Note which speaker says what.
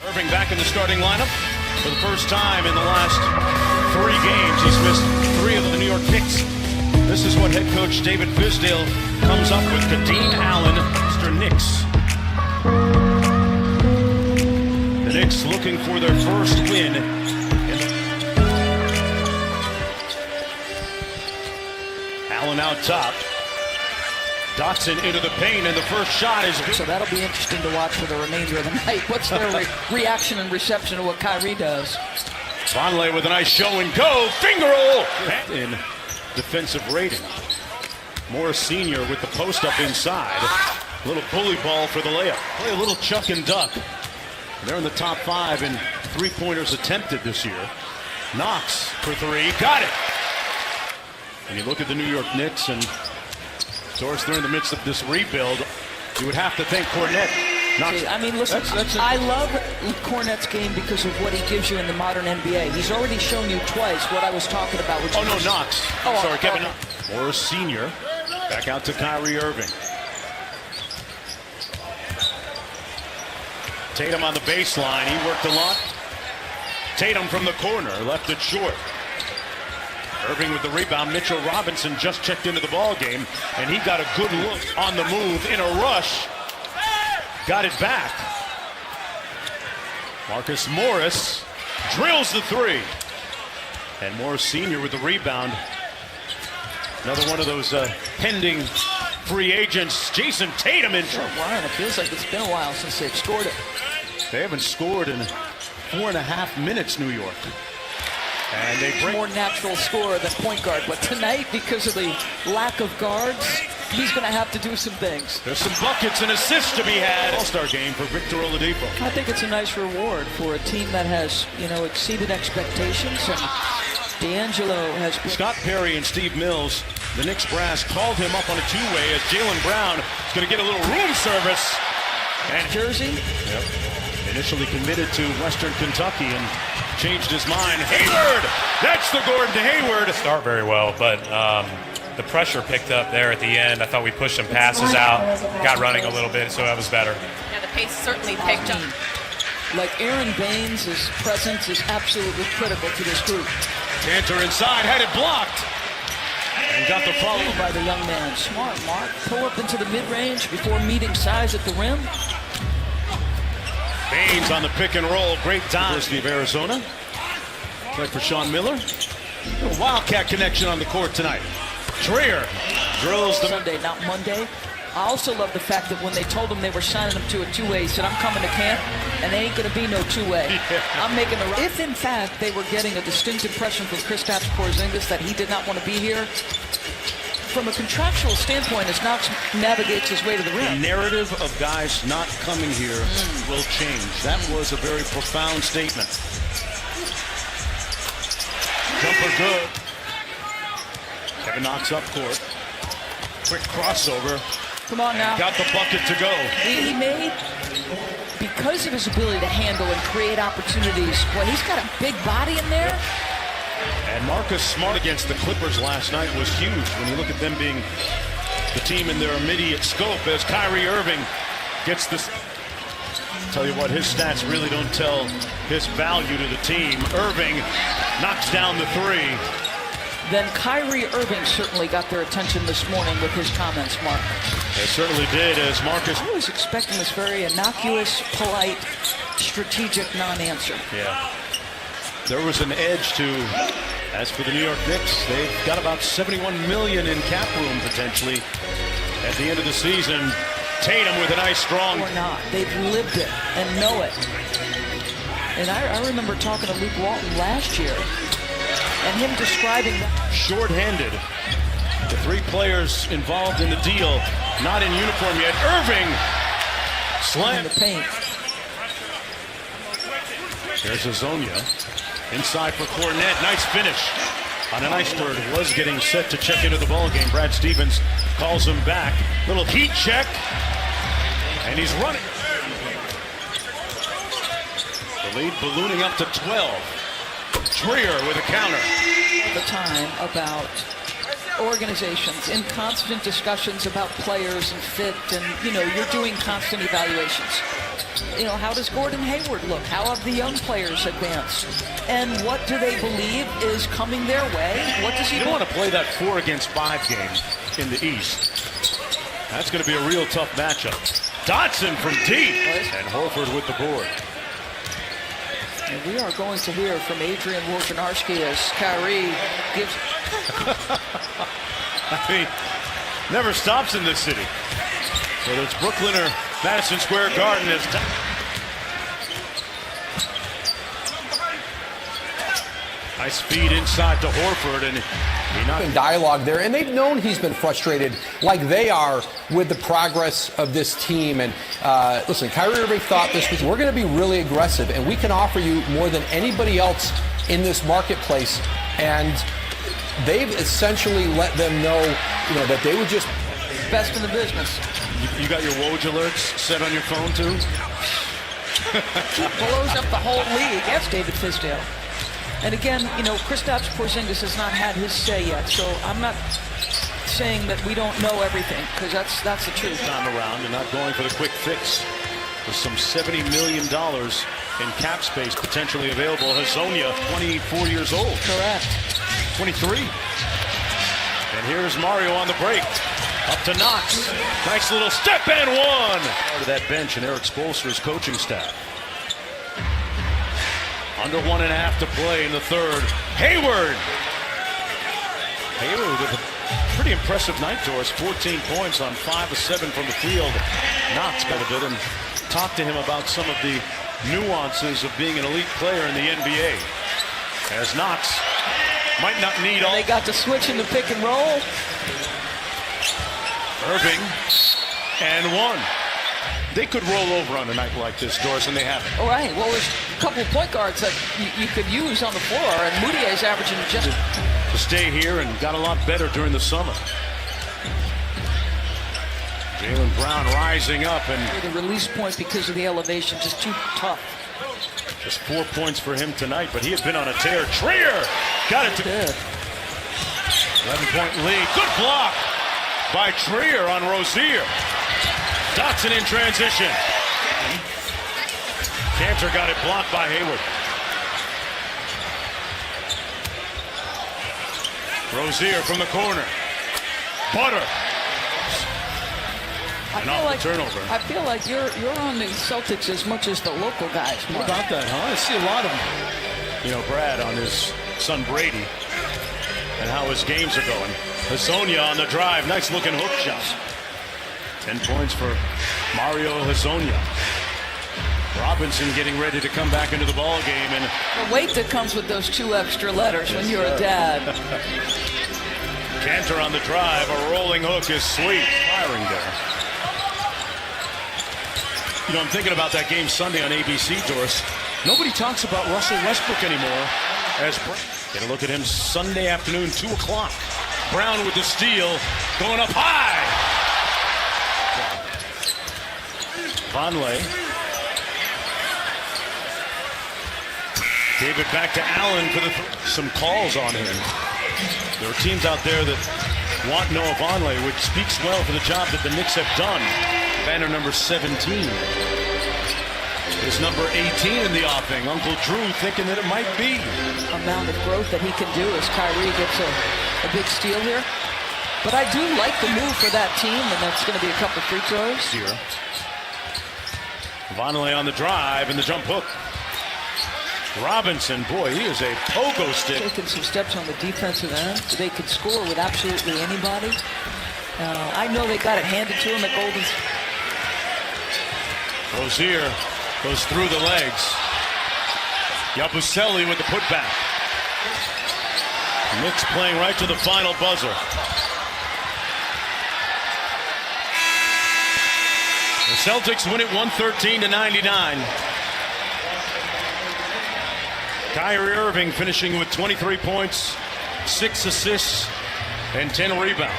Speaker 1: Irving back in the starting lineup for the first time in the last 3 games. He's missed 3 of the New York Knicks. This is what head coach David Fizdale comes up with. Kadeem Allen, Mr. Knicks. The Knicks looking for their first win. Allen out top. Dotson into the paint, and the first shot is...
Speaker 2: So that'll be interesting to watch for the remainder of the night. What's their reaction and reception to what Kyrie does?
Speaker 1: Vonleh with a nice show and go. Finger roll! In defensive rating. Morris Sr. with the post up inside. A little bully ball for the layup. Play a little chuck and duck. They're in the top 5 in 3-pointers attempted this year. Knox for 3. Got it! And you look at the New York Knicks, and of course, they're in the midst of this rebuild. You would have to think Kornet.
Speaker 2: I mean, listen, I love Kornet's game because of what he gives you in the modern NBA. He's already shown you twice what I was talking about. Which
Speaker 1: Knox. Sorry, Kevin Knox. Morris Sr. Back out to Kyrie Irving. Tatum on the baseline. He worked a lot. Tatum from the corner. Left it short. Irving with the rebound. Mitchell Robinson just checked into the ball game, and he got a good look on the move in a rush. Got it back. Marcus Morris drills the 3. And Morris Sr. with the rebound. Another one of those pending free agents. Jason Tatum in trouble.
Speaker 2: Ryan, it feels like it's been a while since they've scored it.
Speaker 1: They haven't scored in 4.5 minutes, New York. And they bring
Speaker 2: more natural scorer than point guard, but tonight, because of the lack of guards, he's going to have to do some things.
Speaker 1: There's some buckets and assists to be had. All-star game for Victor Oladipo.
Speaker 2: I think it's a nice reward for a team that has, exceeded expectations. And D'Angelo has been...
Speaker 1: Scott Perry and Steve Mills, the Knicks brass, called him up on a 2-way as Jaylen Brown is going to get a little room service. And
Speaker 2: Jersey?
Speaker 1: Yep. Initially committed to Western Kentucky and changed his mind. Hayward! That's the Gordon to Hayward.
Speaker 3: Start very well, but the pressure picked up there at the end. I thought we pushed some passes out, got running a little bit, so that was better.
Speaker 4: Yeah, the pace certainly picked up.
Speaker 2: Like Aaron Baines' presence is absolutely critical to this group.
Speaker 1: Cantor inside, had it blocked. And got the follow
Speaker 2: by the young man. Smart, Mark. Pull up into the mid-range before meeting size at the rim.
Speaker 1: Baines on the pick and roll. Great time. University of Arizona. Right for Sean Miller. A Wildcat connection on the court tonight. Trier drills the...
Speaker 2: Sunday, not Monday. I also love the fact that when they told him they were signing him to a 2-way, he said, I'm coming to camp, and there ain't going to be no 2-way. Yeah. I'm making the right. If, in fact, they were getting a distinct impression from Kristaps Porzingis that he did not want to be here, from a contractual standpoint, as Knox navigates his way to the rim.
Speaker 1: The narrative of guys not coming here will change. That was a very profound statement. Jumper good. Kevin Knox up court. Quick crossover.
Speaker 2: Come on now.
Speaker 1: Got the bucket to go.
Speaker 2: He made, because of his ability to handle and create opportunities, well, he's got a big body in there.
Speaker 1: And Marcus Smart against the Clippers last night was huge when you look at them being the team in their immediate scope as Kyrie Irving gets this. Tell you what, his stats really don't tell his value to the team. Irving knocks down the 3.
Speaker 2: Then Kyrie Irving certainly got their attention this morning with his comments, Mark.
Speaker 1: It certainly did, as Marcus...
Speaker 2: I was expecting this very innocuous, polite, strategic non-answer.
Speaker 1: Yeah. There was an edge to, as for the New York Knicks, they've got about $71 million in cap room potentially at the end of the season. Tatum with a nice strong...
Speaker 2: Or not. They've lived it and know it. And I remember talking to Luke Walton last year and him describing...
Speaker 1: Short-handed. The 3 players involved in the deal, not in uniform yet. Irving slam.
Speaker 2: In the paint.
Speaker 1: There's Azonia. Inside for Kornet. Nice finish. On a nice third. Was getting set to check into the ball game. Brad Stevens calls him back. Little heat check. And he's running. The lead ballooning up to 12. Trier with a counter.
Speaker 2: The time about organizations in constant discussions about players and fit, and you're doing constant evaluations. how does Gordon Hayward look? How have the young players advanced? And what do they believe is coming their way? What does he
Speaker 1: You
Speaker 2: do?
Speaker 1: don't want to play that 4 against 5 game in the East. That's going to be a real tough matchup. Dotson from deep, and Horford with the board.
Speaker 2: And we are going to hear from Adrian Wojnarowski as Kyrie gives.
Speaker 1: I mean, never stops in this city. Whether it's Brooklyn or Madison Square Garden, is nice feed inside to Horford, and he not
Speaker 5: dialogue there, and they've known he's been frustrated like they are with the progress of this team. And listen, Kyrie Irving thought this was, we're going to be really aggressive, and we can offer you more than anybody else in this marketplace. And they've essentially let them know, that they would just
Speaker 2: best in the business.
Speaker 1: You got your Woj alerts set on your phone too?
Speaker 2: Blows up the whole league. That's David Fizdale. And again, Kristaps Porzingis has not had his say yet, so I'm not saying that we don't know everything, because that's the truth.
Speaker 1: Time around and not going for the quick fix. With some $70 million in cap space potentially available. Hazonia, 24 years old.
Speaker 2: Correct.
Speaker 1: 23. And here's Mario on the break. Up to Knox. Nice little step and one. Part of that bench and Eric Spoelstra's coaching staff. Under 1.5 to play in the third. Hayward with a pretty impressive night to us. 14 points on 5 of 7 from the field. Knox got a bit and talk to him about some of the nuances of being an elite player in the NBA. As Knox might not need all.
Speaker 2: They got to switch in the pick and roll.
Speaker 1: Irving and one. They could roll over on a night like this, Doris, and they haven't.
Speaker 2: All right. Well, there's a couple of point guards that you could use on the floor, and Moutier's averaging just
Speaker 1: to stay here and got a lot better during the summer. Jaylen Brown rising up and
Speaker 2: the release point because of the elevation, just too tough.
Speaker 1: Just 4 points for him tonight, but he has been on a tear. Trier got it to
Speaker 2: good.
Speaker 1: 11-point lead. Good block by Trier on Rozier. Dotson in transition. Cantor got it blocked by Hayward. Rozier from the corner. Butter. Turnover.
Speaker 2: I feel like you're on the Celtics as much as the local guys.
Speaker 1: What about that, huh? I see a lot of, Brad on his son Brady and how his games are going. Hazonia on the drive. Nice looking hook shot. 10 points for Mario Hazonia. Robinson getting ready to come back into the ball game, and
Speaker 2: the weight that comes with those 2 extra letters when you're a dad.
Speaker 1: Cantor on the drive. A rolling hook is sweet. Firing there. I'm thinking about that game Sunday on ABC, Doris. Nobody talks about Russell Westbrook anymore. Get a look at him Sunday afternoon, 2 o'clock. Brown with the steal, going up high. Vonleh. Gave it back to Allen for some calls on him. There are teams out there that want Noah Vonleh, which speaks well for the job that the Knicks have done. Banner number 17 is number 18 in the offing. Uncle Drew thinking that it might be.
Speaker 2: Amount of growth that he can do as Kyrie gets a big steal here. But I do like the move for that team, and that's going to be a couple free throws.
Speaker 1: Here. Vonleh on the drive and the jump hook. Robinson, boy, he is a pogo stick.
Speaker 2: Taking some steps on the defensive end. They could score with absolutely anybody. I know they got it handed to him at Golden.
Speaker 1: Rozier goes through the legs. Yabusele with the putback. Knicks playing right to the final buzzer. The Celtics win it 113-99. Kyrie Irving finishing with 23 points, 6 assists, and 10 rebounds.